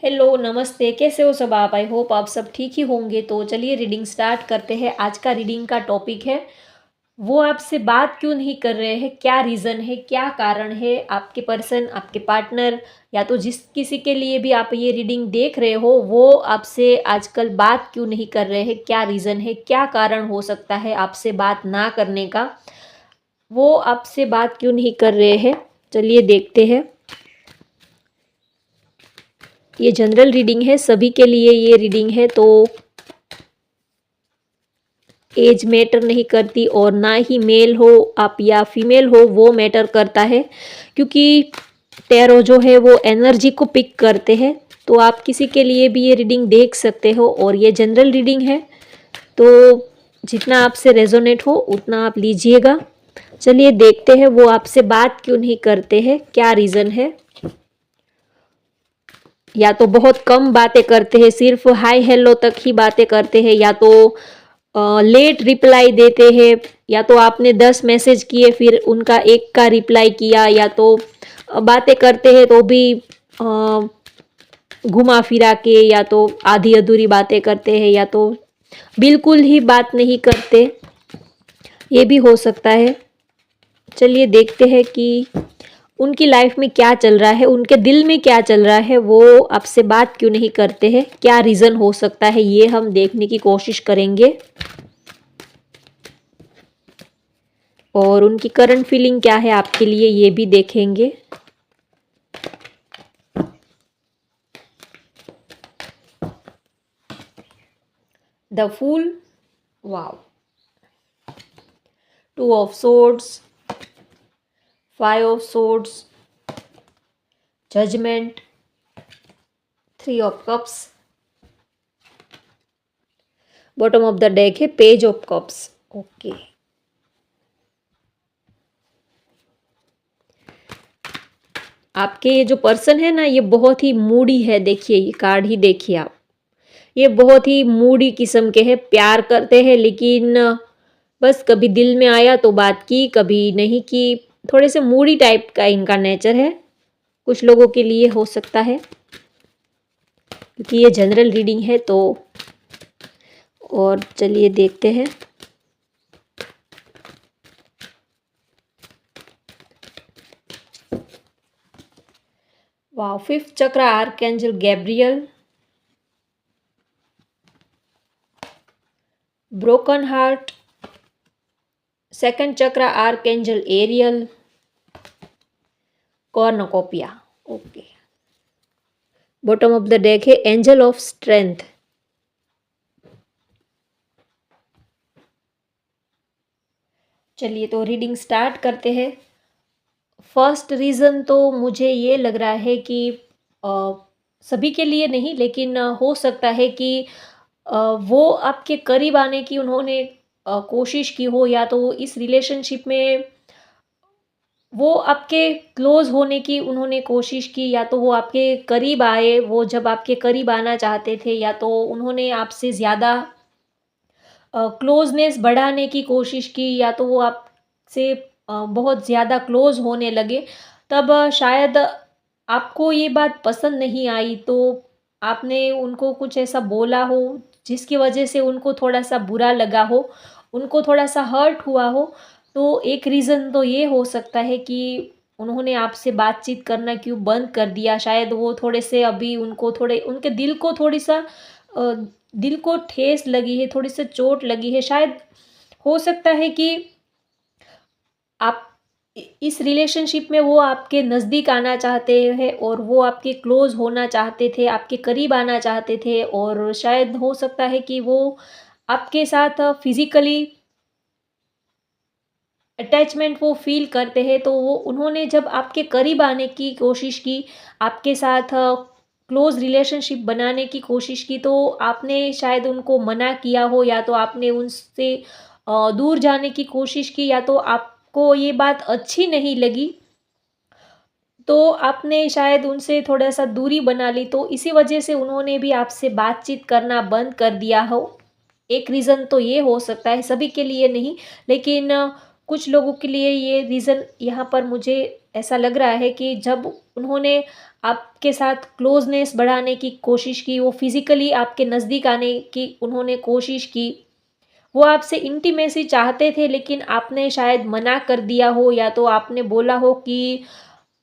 Hello, नमस्ते, कैसे हो सब आप? आई होप आप सब ठीक ही होंगे। तो चलिए रीडिंग स्टार्ट करते हैं। आज का रीडिंग का टॉपिक है, वो आपसे बात क्यों नहीं कर रहे हैं, क्या रीज़न है, क्या कारण है? आपके पर्सन, आपके पार्टनर या तो जिस किसी के लिए भी आप ये रीडिंग देख रहे हो, वो आपसे आजकल बात क्यों नहीं कर रहे हैं, क्या रीज़न है, क्या कारण हो सकता है आपसे बात ना करने का? वो आपसे बात क्यों नहीं कर रहे हैं? चलिए देखते हैं। ये जनरल रीडिंग है, सभी के लिए ये रीडिंग है, तो एज मैटर नहीं करती और ना ही मेल हो आप या फीमेल हो वो मैटर करता है, क्योंकि टैरो जो है वो एनर्जी को पिक करते हैं। तो आप किसी के लिए भी ये रीडिंग देख सकते हो और ये जनरल रीडिंग है, तो जितना आपसे रेजोनेट हो उतना आप लीजिएगा। चलिए देखते हैं वो आपसे बात क्यों नहीं करते हैं, क्या रीज़न है। या तो बहुत कम बातें करते हैं, सिर्फ हाय हेलो तक ही बातें करते हैं, या तो लेट रिप्लाई देते हैं, या तो आपने 10 मैसेज किए फिर उनका एक का रिप्लाई किया, या तो बातें करते हैं तो भी घुमा फिरा के, या तो आधी अधूरी बातें करते हैं, या तो बिल्कुल ही बात नहीं करते, ये भी हो सकता है। चलिए देखते हैं कि उनकी लाइफ में क्या चल रहा है, उनके दिल में क्या चल रहा है, वो आपसे बात क्यों नहीं करते हैं, क्या रीज़न हो सकता है, ये हम देखने की कोशिश करेंगे। और उनकी करंट फीलिंग क्या है आपके लिए, ये भी देखेंगे। The fool, wow, 2 of swords, 5 of swords, judgement, 3 of cups, bottom of the deck है पेज ऑफ कप्स। ओके, आपके ये जो पर्सन है ना, ये बहुत ही मूडी है। देखिए ये कार्ड ही देखिए आप, ये बहुत ही मूडी किस्म के हैं, प्यार करते हैं लेकिन बस कभी दिल में आया तो बात की, कभी नहीं की। थोड़े से मूडी टाइप का इनका नेचर है, कुछ लोगों के लिए हो सकता है, क्योंकि ये जनरल रीडिंग है। तो और चलिए देखते हैं। वाह, 5th चक्र archangel Gabriel, broken heart, 2nd chakra archangel Ariel, cornucopia. Okay, bottom of the deck है एंजल ऑफ स्ट्रेंथ। चलिए तो रीडिंग स्टार्ट करते हैं। फर्स्ट रीज़न तो मुझे ये लग रहा है कि अ, सभी के लिए नहीं, लेकिन हो सकता है कि वो आपके करीब आने की उन्होंने कोशिश की हो, या तो इस रिलेशनशिप में वो आपके क्लोज़ होने की उन्होंने कोशिश की, या तो वो आपके करीब आए, वो जब आपके करीब आना चाहते थे, या तो उन्होंने आपसे ज़्यादा क्लोज़नेस बढ़ाने की कोशिश की, या तो वो आपसे बहुत ज़्यादा क्लोज़ होने लगे। तब शायद आपको ये बात पसंद नहीं आई, तो आपने उनको कुछ ऐसा बोला हो जिसकी वजह से उनको थोड़ा-सा बुरा लगा हो, उनको थोड़ा-सा हर्ट हुआ हो। तो एक रीज़न तो ये हो सकता है कि उन्होंने आपसे बातचीत करना क्यों बंद कर दिया। शायद वो थोड़े से अभी उनको थोड़े उनके दिल को थोड़ी-सा अ, दिल को ठेस लगी है, थोड़ी-सी चोट लगी है। शायद हो सकता है कि आप इस रिलेशनशिप में वो आपके नज़दीक आना चाहते हैं और वो आपके क्लोज़ होना चाहते थे, आपके करीब आना चाहते थे, और शायद हो सकता है कि वो आपके साथ फिज़िकली अटैचमेंट वो फ़ील करते हैं। तो वो उन्होंने जब आपके करीब आने की कोशिश की, आपके साथ क्लोज़ रिलेशनशिप बनाने की कोशिश की, तो आपने शायद उनको मना किया हो, या तो आपने उनसे दूर जाने की कोशिश की, या तो आपको ये बात अच्छी नहीं लगी, तो आपने शायद उनसे थोड़ा-सा दूरी बना ली, तो इसी वजह से उन्होंने भी आपसे बातचीत करना बंद कर दिया हो। एक रीज़न तो ये हो सकता है, सभी के लिए नहीं, लेकिन कुछ लोगों के लिए ये रीज़न यहाँ पर मुझे ऐसा लग रहा है कि जब उन्होंने आपके साथ क्लोज़नेस बढ़ाने की कोशिश की, वो फिज़िकली आपके नज़दीक आने की उन्होंने कोशिश की। वो आपसे इंटीमेसी चाहते थे लेकिन आपने शायद मना कर दिया हो या तो आपने बोला हो कि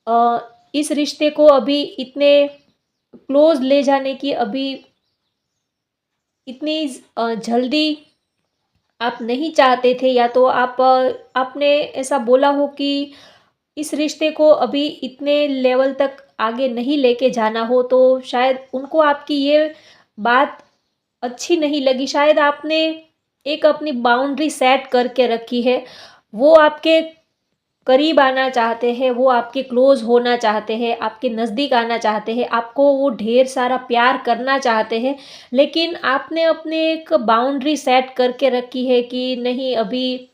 अ, इस रिश्ते को अभी इतने क्लोज़ ले जाने की अभी इतनी जल्दी आप नहीं चाहते थे या तो आपने ऐसा बोला हो कि इस रिश्ते को अभी इतने लेवल तक आगे नहीं लेके जाना हो, तो शायद उनको आपकी ये बात अच्छी नहीं लगी। शायद आपने एक अपनी बाउंड्री सेट करके रखी है। वो आपके करीब आना चाहते हैं, वो आपके क्लोज़ होना चाहते हैं, आपके नज़दीक आना चाहते हैं, आपको वो ढेर सारा प्यार करना चाहते हैं, लेकिन आपने अपने एक बाउंड्री सेट करके रखी है कि नहीं, अभी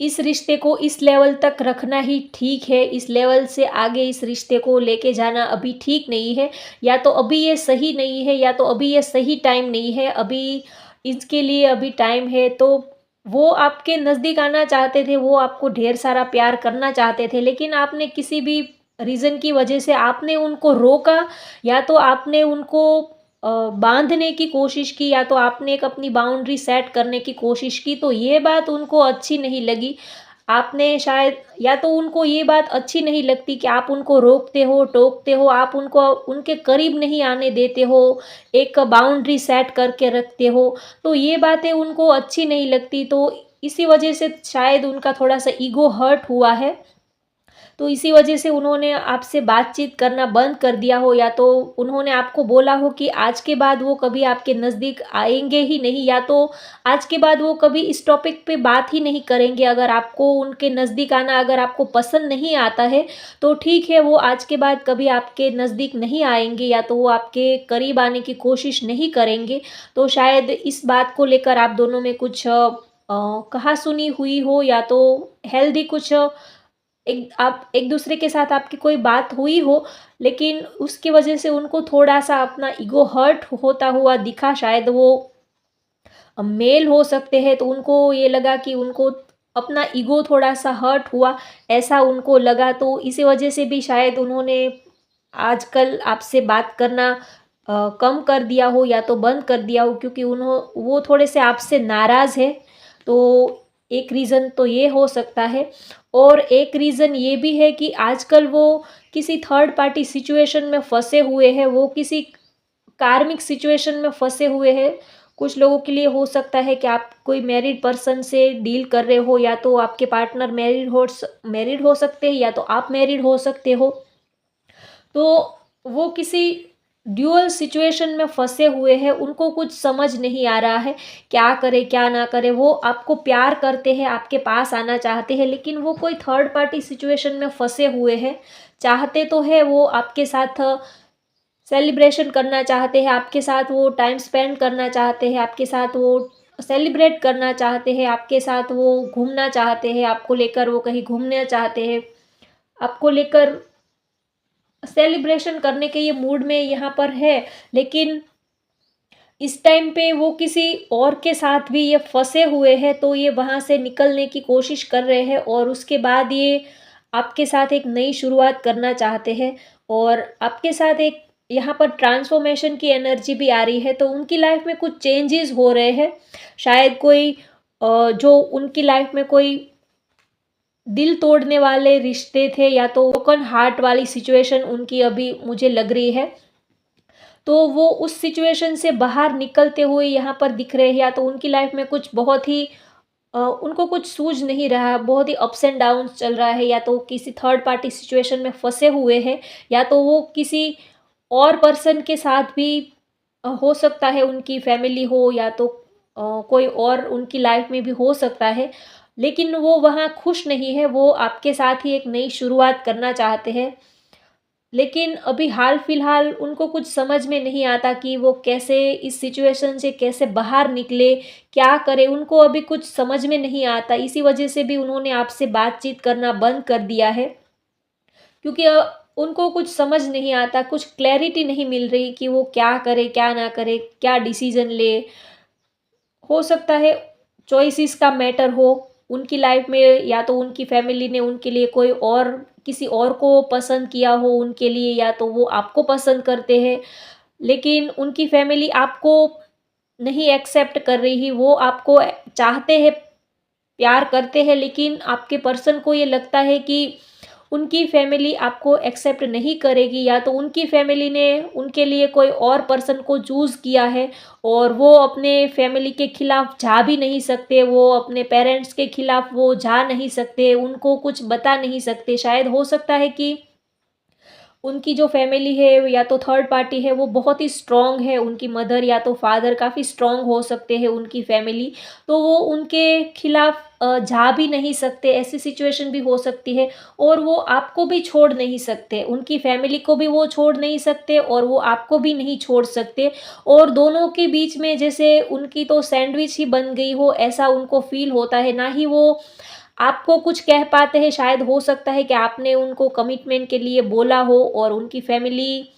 इस रिश्ते को इस लेवल तक रखना ही ठीक है, इस लेवल से आगे इस रिश्ते को लेके जाना अभी ठीक नहीं है, या तो अभी ये सही नहीं है या तो अभी ये सही टाइम नहीं है, अभी इसके लिए अभी टाइम है। तो वो आपके नज़दीक आना चाहते थे, वो आपको ढेर सारा प्यार करना चाहते थे, लेकिन आपने किसी भी रीज़न की वजह से आपने उनको रोका या तो आपने उनको बाँधने की कोशिश की या तो आपने एक अपनी बाउंड्री सेट करने की कोशिश की, तो ये बात उनको अच्छी नहीं लगी। आपने शायद या तो उनको ये बात अच्छी नहीं लगती कि आप उनको रोकते हो, टोकते हो, आप उनको उनके करीब नहीं आने देते हो, एक बाउंड्री सेट करके रखते हो, तो ये बातें उनको अच्छी नहीं लगती, तो इसी वजह से शायद उनका थोड़ा-सा ईगो हर्ट हुआ है। तो इसी वजह से उन्होंने आपसे बातचीत करना बंद कर दिया हो या तो उन्होंने आपको बोला हो कि आज के बाद वो कभी आपके नज़दीक आएँगे ही नहीं, या तो आज के बाद वो कभी इस टॉपिक पे बात ही नहीं करेंगे। अगर आपको उनके नज़दीक आना अगर आपको पसंद नहीं आता है, तो ठीक है, वो आज के बाद कभी आपके नज़दीक नहीं आएँगे या तो वो आपके करीब आने की कोशिश नहीं करेंगे। तो शायद इस बात को लेकर आप दोनों में कुछ कहा-सुनी हुई हो या तो हेल्दी कुछ आप एक-दूसरे के साथ आपकी कोई बात हुई हो, लेकिन उसकी वजह से उनको थोड़ा-सा अपना ईगो हर्ट होता हुआ दिखा, शायद वो मेल हो सकते हैं, तो उनको ये लगा कि उनको अपना ईगो थोड़ा-सा हर्ट हुआ, ऐसा उनको लगा, तो इसी वजह से भी शायद उन्होंने आजकल आपसे बात करना कम कर दिया हो या तो बंद कर दिया हो, क्योंकि वो थोड़े-से आपसे नाराज़ हैं। तो एक रीज़न तो ये हो सकता है और एक रीज़न ये भी है कि आजकल वो किसी थर्ड पार्टी सिचुएशन में फँसे हुए हैं, वो किसी कार्मिक सिचुएशन में फँसे हुए हैं। कुछ लोगों के लिए हो सकता है कि आप कोई मैरिड पर्सन से डील कर रहे हो, या तो आपके पार्टनर मैरिड हो सकते हैं या तो आप मैरिड हो सकते हो। तो वो किसी ड्यूअल सिचुएशन में फँसे हुए हैं, उनको कुछ समझ नहीं आ रहा है, क्या करें, क्या ना करें। वो आपको प्यार करते हैं, आपके पास आना चाहते हैं, लेकिन वो कोई थर्ड पार्टी सिचुएशन में फँसे हुए हैं। चाहते तो है वो आपके साथ सेलिब्रेशन करना चाहते हैं, आपके साथ वो टाइम स्पेंड करना चाहते हैं, आपके साथ वो सेलिब्रेट करना चाहते हैं, आपके साथ वो घूमना चाहते हैं, आपको लेकर वो कहीं घूमना चाहते हैं, आपको लेकर सेलिब्रेशन करने के ये मूड में यहाँ पर है, लेकिन इस टाइम पे वो किसी और के साथ भी ये फँसे हुए हैं, तो ये वहाँ से निकलने की कोशिश कर रहे हैं और उसके बाद ये आपके साथ एक नई शुरुआत करना चाहते हैं और आपके साथ एक यहाँ पर ट्रांसफ़ॉर्मेशन की एनर्जी भी आ रही है, तो उनकी लाइफ़ में कुछ चेंजेज़ हो रहे हैं। शायद कोई जो उनकी लाइफ़ में कोई दिल तोड़ने वाले रिश्ते थे या तो ब्रोकन हार्ट वाली सिचुएशन उनकी अभी मुझे लग रही है। तो वो उस सिचुएशन से बाहर निकलते हुए यहाँ पर दिख रहे हैं, या तो उनकी लाइफ में कुछ बहुत ही उनको कुछ सूझ नहीं रहा, बहुत ही अप्स एंड डाउन्स चल रहा है, या तो किसी थर्ड पार्टी सिचुएशन में फँसे हुए हैं, या तो वो किसी और पर्सन के साथ भी हो सकता है, उनकी फैमिली हो या तो कोई और उनकी लाइफ में भी हो सकता है। लेकिन वो वहाँ खुश नहीं है, वो आपके साथ ही एक नई शुरुआत करना चाहते हैं। लेकिन अभी हाल-फिलहाल उनको कुछ समझ में नहीं आता कि वो कैसे इस सिचुएशन से कैसे बाहर निकले, क्या करें? उनको अभी कुछ समझ में नहीं आता। इसी वजह से भी उन्होंने आपसे बातचीत करना बंद कर दिया है, क्योंकि उनको कुछ समझ नहीं आता, कुछ क्लैरिटी नहीं मिल रही कि वो क्या करे, क्या ना करे, क्या डिसीज़न ले। हो सकता है चॉइसेस का मैटर हो उनकी लाइफ में, या तो उनकी फैमिली ने उनके लिए कोई और किसी और को पसंद किया हो उनके लिए, या तो वो आपको पसंद करते हैं, लेकिन उनकी फैमिली आपको नहीं एक्सेप्ट कर रही, वो आपको चाहते हैं, प्यार करते हैं, लेकिन आपके पर्सन को ये लगता है कि उनकी फैमिली आपको एक्सेप्ट नहीं करेगी, या तो उनकी फैमिली ने उनके लिए कोई और पर्सन को चूज़ किया है और वो अपने फैमिली के खिलाफ जा भी नहीं सकते, वो अपने पेरेंट्स के खिलाफ वो जा नहीं सकते, उनको कुछ बता नहीं सकते। शायद हो सकता है कि उनकी जो फैमिली है या तो थर्ड पार्टी है वो बहुत ही स्ट्रॉन्ग है, उनकी मदर या तो फादर काफ़ी स्ट्रॉन्ग हो सकते हैं, उनकी फैमिली, तो वो उनके खिलाफ जा भी नहीं सकते, ऐसी सिचुएशन भी हो सकती है। और वो आपको भी छोड़ नहीं सकते, उनकी फैमिली को भी वो छोड़ नहीं सकते और वो आपको भी नहीं छोड़ सकते, और दोनों के बीच में जैसे उनकी तो सैंडविच ही बन गई हो, ऐसा उनको फील होता है। ना ही वो आपको कुछ कह पाते हैं, शायद हो सकता है कि आपने उनको कमिटमेंट के लिए बोला हो और उनकी फैमिली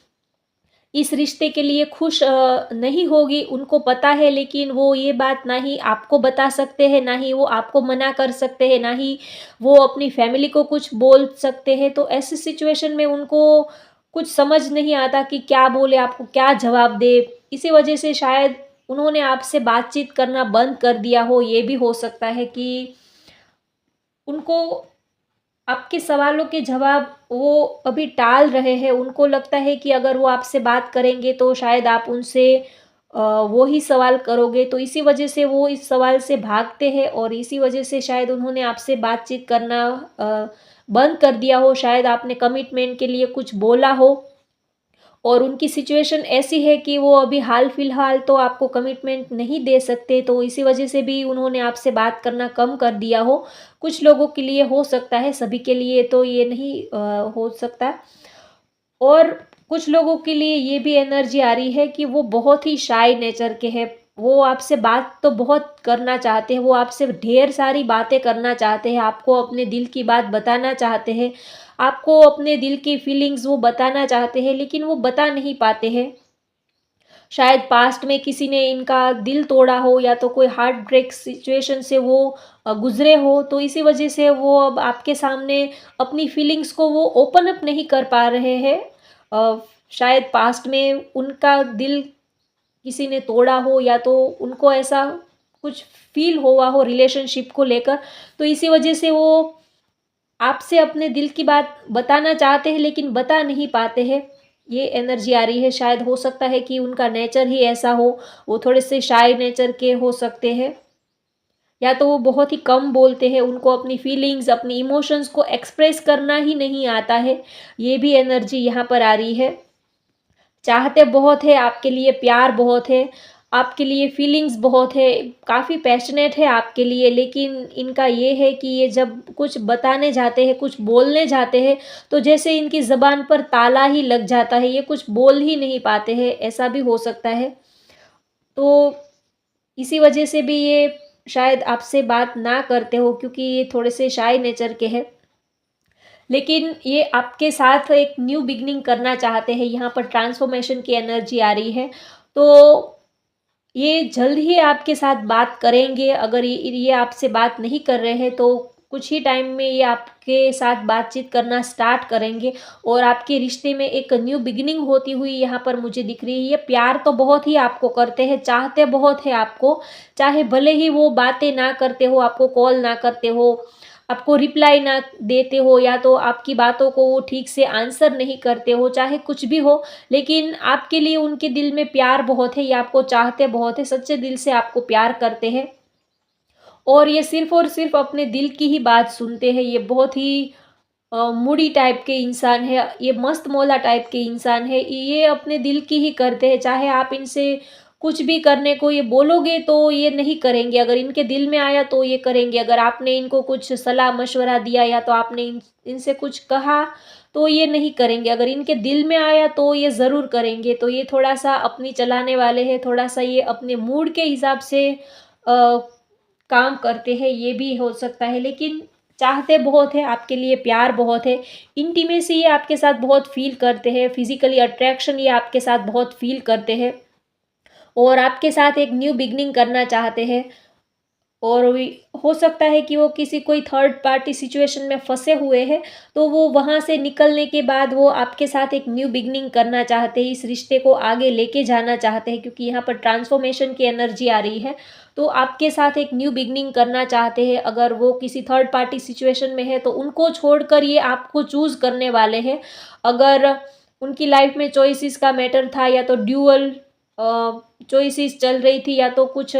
इस रिश्ते के लिए खुश नहीं होगी, उनको पता है, लेकिन वो ये बात ना ही आपको बता सकते हैं, ना ही वो आपको मना कर सकते हैं, ना ही वो अपनी फैमिली को कुछ बोल सकते हैं। तो ऐसी सिचुएशन में उनको कुछ समझ नहीं आता कि क्या बोले, आपको क्या जवाब दे। इसी वजह से शायद उन्होंने आपसे बातचीत करना बंद कर दिया हो। ये भी हो सकता है कि उनको आपके सवालों के जवाब वो अभी टाल रहे हैं, उनको लगता है कि अगर वो आपसे बात करेंगे तो शायद आप उनसे वो ही सवाल करोगे, तो इसी वजह से वो इस सवाल से भागते हैं और इसी वजह से शायद उन्होंने आपसे बातचीत करना बंद कर दिया हो। शायद आपने कमिटमेंट के लिए कुछ बोला हो और उनकी सिचुएशन ऐसी है कि वो अभी हाल-फिलहाल तो आपको कमिटमेंट नहीं दे सकते, तो इसी वजह से भी उन्होंने आपसे बात करना कम कर दिया हो। कुछ लोगों के लिए हो सकता है, सभी के लिए तो ये नहीं हो सकता। और कुछ लोगों के लिए ये भी एनर्जी आ रही है कि वो बहुत ही शाय नेचर के हैं। वो आपसे बात तो बहुत करना चाहते हैं, वो आपसे ढेर सारी बातें करना चाहते हैं, आपको अपने दिल की बात बताना चाहते हैं, आपको अपने दिल की फीलिंग्स वो बताना चाहते हैं, लेकिन वो बता नहीं पाते हैं। शायद पास्ट में किसी ने इनका दिल तोड़ा हो या तो कोई हार्ट ब्रेक सिचुएशन से वो गुज़रे हो, तो इसी वजह से वो अब आपके सामने अपनी फीलिंग्स को वो ओपन अप नहीं कर पा रहे हैं। शायद पास्ट में उनका दिल किसी ने तोड़ा हो या तो उनको ऐसा कुछ फ़ील हुआ हो रिलेशनशिप को लेकर, तो इसी वजह से वो आपसे अपने दिल की बात बताना चाहते हैं लेकिन बता नहीं पाते हैं। ये एनर्जी आ रही है, शायद हो सकता है कि उनका नेचर ही ऐसा हो, वो थोड़े से शाय नेचर के हो सकते हैं, या तो वो बहुत ही कम बोलते हैं, उनको अपनी फीलिंग्स, अपनी इमोशंस को एक्सप्रेस करना ही नहीं आता है। ये भी एनर्जी यहाँ पर आ रही है। चाहते बहुत है आपके लिए, प्यार बहुत है, आपके लिए फीलिंग्स बहुत है, काफ़ी पैशनेट है आपके लिए, लेकिन इनका ये है कि ये जब कुछ बताने जाते हैं, कुछ बोलने जाते हैं, तो जैसे इनकी ज़बान पर ताला ही लग जाता है, ये कुछ बोल ही नहीं पाते हैं, ऐसा भी हो सकता है। तो इसी वजह से भी ये शायद आपसे बात ना करते हो, क्योंकि ये थोड़े से शाय नेचर के हैं। लेकिन ये आपके साथ एक न्यू बिगिनिंग करना चाहते हैं, यहाँ पर ट्रांसफॉर्मेशन की एनर्जी आ रही है। तो ये जल्द ही आपके साथ बात करेंगे, अगर ये आपसे बात नहीं कर रहे हैं तो कुछ ही टाइम में ये आपके साथ बातचीत करना स्टार्ट करेंगे और आपके रिश्ते में एक न्यू बिगिनिंग होती हुई यहाँ पर मुझे दिख रही है। ये प्यार तो बहुत ही आपको करते हैं, चाहते बहुत है आपको, चाहे भले ही वो बातें ना करते हो, आपको कॉल ना करते हो, आपको रिप्लाई ना देते हो, या तो आपकी बातों को वो ठीक से आंसर नहीं करते हो, चाहे कुछ भी हो, लेकिन आपके लिए उनके दिल में प्यार बहुत है, ये आपको चाहते बहुत है, सच्चे दिल से आपको प्यार करते हैं और ये सिर्फ़ और सिर्फ़ अपने दिल की ही बात सुनते हैं। ये बहुत ही मूडी टाइप के इंसान है, ये मस्त मौला टाइप के इंसान है, ये अपने दिल की ही करते हैं, चाहे आप इनसे कुछ भी करने को ये बोलोगे तो ये नहीं करेंगे, अगर इनके दिल में आया तो ये करेंगे, अगर आपने इनको कुछ सलाह-मशवरा दिया या तो आपने इनसे कुछ कहा तो ये नहीं करेंगे, अगर इनके दिल में आया तो ये ज़रूर करेंगे। तो ये थोड़ा-सा अपनी चलाने वाले हैं, थोड़ा-सा ये अपने मूड के हिसाब से काम करते हैं, ये भी हो सकता है, लेकिन चाहते बहुत हैं, आपके लिए प्यार बहुत है, इंटीमेसी ये आपके साथ बहुत फ़ील करते हैं, फिज़िकली अट्रैक्शन ये आपके साथ बहुत फ़ील करते हैं और आपके साथ एक न्यू बिगिनिंग करना चाहते हैं। और हो सकता है कि वो किसी कोई थर्ड पार्टी सिचुएशन में फँसे हुए हैं, तो वो वहाँ से निकलने के बाद वो आपके साथ एक न्यू बिगिनिंग करना चाहते हैं, इस रिश्ते को आगे लेके जाना चाहते हैं, क्योंकि यहाँ पर ट्रांसफॉर्मेशन की एनर्जी आ रही है। तो आपके साथ एक न्यू बिगिनिंग करना चाहते हैं। अगर वो किसी थर्ड पार्टी सिचुएशन में है, तो उनको छोड़कर ये आपको चूज़ करने वाले हैं। अगर उनकी लाइफ में चॉइसेस का मैटर था, या तो ड्यूअल चॉइसेस चल रही थी, या तो कुछ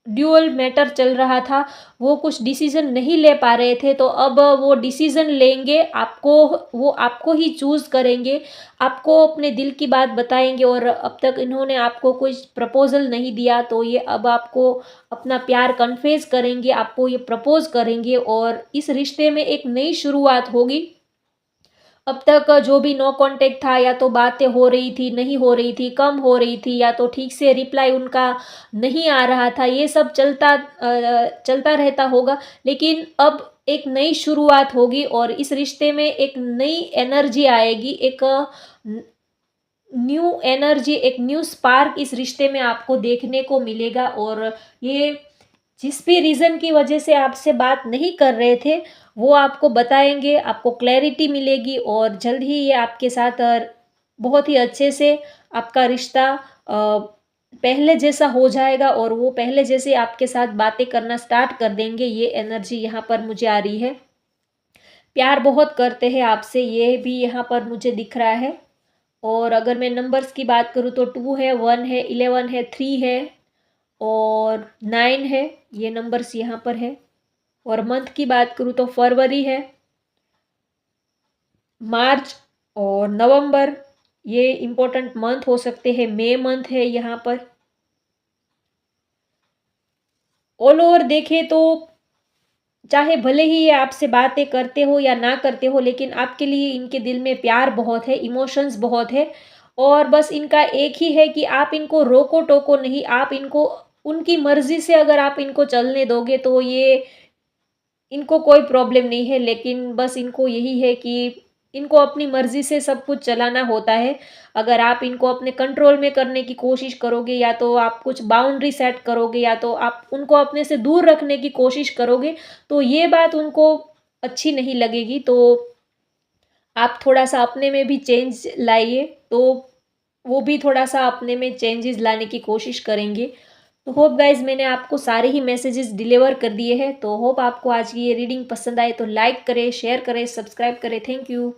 ड्यूअल मैटर चल रहा था, वो कुछ डिसीज़न नहीं ले पा रहे थे, तो अब वो डिसीज़न लेंगे, वो आपको ही चूज़ करेंगे, आपको अपने दिल की बात बताएँगे। और अब तक इन्होंने आपको कुछ प्रपोज़ल नहीं दिया, तो ये अब आपको अपना प्यार कन्फेस करेंगे, आपको ये प्रपोज़ करेंगे और इस रिश्ते में एक नई शुरुआत होगी। अब तक जो भी नो कॉन्टैक्ट था, या तो बातें हो रही थी, नहीं हो रही थी, कम हो रही थी, या तो ठीक से रिप्लाई उनका नहीं आ रहा था, ये सब चलता रहता होगा। लेकिन अब एक नई शुरुआत होगी और इस रिश्ते में एक नई एनर्जी आएगी, एक न्यू एनर्जी, एक न्यू स्पार्क इस रिश्ते में आपको देखने को मिलेगा। और ये जिस भी रीज़न की वजह से आपसे बात नहीं कर रहे थे, वो आपको बताएँगे, आपको क्लैरिटी मिलेगी और जल्द ही ये आपके साथ बहुत ही अच्छे से आपका रिश्ता पहले जैसा हो जाएगा और वो पहले जैसे आपके साथ बातें करना स्टार्ट कर देंगे। ये एनर्जी यहाँ पर मुझे आ रही है। प्यार बहुत करते हैं आपसे, ये भी यहाँ पर मुझे दिख रहा है। और अगर मैं नंबर्स की बात करूँ तो 2 है, 1 है, 11 है, 3 है और 9 है, ये नंबर्स यहाँ पर है। और मंथ की बात करूँ तो फरवरी है, मार्च और नवंबर, ये इम्पोर्टेंट मंथ हो सकते हैं। मई मंथ है यहाँ पर। ऑल ओवर देखें तो चाहे भले ही ये आपसे बातें करते हो या ना करते हो, लेकिन आपके लिए इनके दिल में प्यार बहुत है, इमोशंस बहुत है। और बस इनका एक ही है कि आप इनको रोको-टोको नहीं, आप इनको उनकी मर्ज़ी से अगर आप इनको चलने दोगे, तो ये इनको कोई प्रॉब्लम नहीं है। लेकिन बस इनको यही है कि इनको अपनी मर्ज़ी से सब कुछ चलाना होता है। अगर आप इनको अपने कंट्रोल में करने की कोशिश करोगे, या तो आप कुछ बाउंड्री सेट करोगे, या तो आप उनको अपने से दूर रखने की कोशिश करोगे, तो ये बात उनको अच्छी नहीं लगेगी। तो आप थोड़ा-सा अपने में भी चेंज लाइए, तो वो भी थोड़ा-सा अपने में चेंजेस लाने की कोशिश करेंगे। तो होप गाइज़, मैंने आपको सारे ही मैसेजेस डिलीवर कर दिए हैं। तो होप आपको आज की ये रीडिंग पसंद आए, तो लाइक करें, शेयर करें, सब्सक्राइब करें। Thank you.